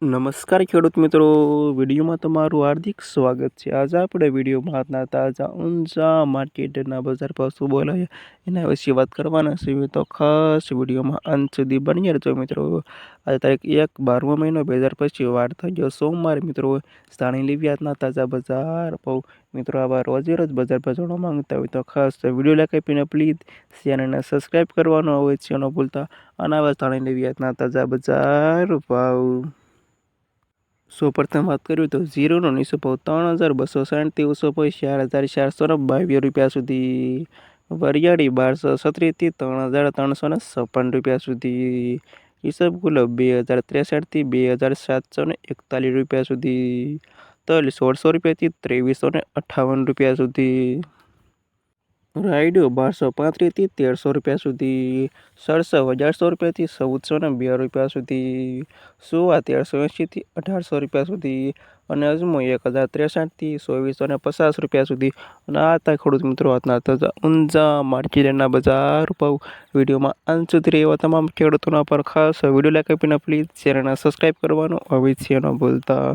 નમસ્કાર ખેડૂત મિત્રો, વિડીયોમાં તમારું હાર્દિક સ્વાગત છે। આજે આપણે વિડીયોમાં આજના તાજા ઊંઝા માર્કેટના બજાર ભાવ શું બોલાય એના વિશે વાત કરવાના છીએ, તો ખાસ વિડીયોમાં અંત સુધી બની રહેજો મિત્રો। આજે તારીખ 1/12 મહિનો 2025 વાર થઈ ગયો સોમવાર મિત્રો। જાણી લેવી આજના તાજા બજાર ભાવ મિત્રો। આવા રોજે રોજ બજાર ભાવ જાણવા માંગતા હોય તો ખાસ વિડીયો લાઈક આપીને પ્લીઝ ચેનલને સબસ્ક્રાઈબ કરવાનો અવશ્ય ન ભૂલતા। અને આવા જાણી લેવી આજના તાજા બજાર ભાવ। સૌપ્રથમ વાત કરીએ તો જીરુનો નીચો ભાવ 3260 ઊંચો ભાવ 4422 રૂપિયા સુધી। વરિયાળી 1236 3356 રૂપિયા સુધી। ઈસબગુલ 2063 થી 2741 રૂપિયા સુધી। તલ 1600 રૂપિયાથી 2358 રૂપિયા સુધી। રાયડો 1235 થી 1300 રૂપિયા સુધી। સરસવ 1100 રૂપિયાથી 1402 રૂપિયા સુધી। સુવા 1380 થી 1800 રૂપિયા સુધી। અને અજમો 1063 થી 2450 રૂપિયા સુધી। અને આ હતા ખેડૂત મિત્રો આજના તાજા ઊંઝા માર્કેટના બજાર ભાવ। વિડીયોમાં અંત સુધી રહેવા તમામ ખેડૂતોના પર ખાસ વિડીયો લાઈક આપીને પ્લીઝ ચેનલને સબસ્ક્રાઈબ કરવાનું અવશ્ય ન ભૂલતા।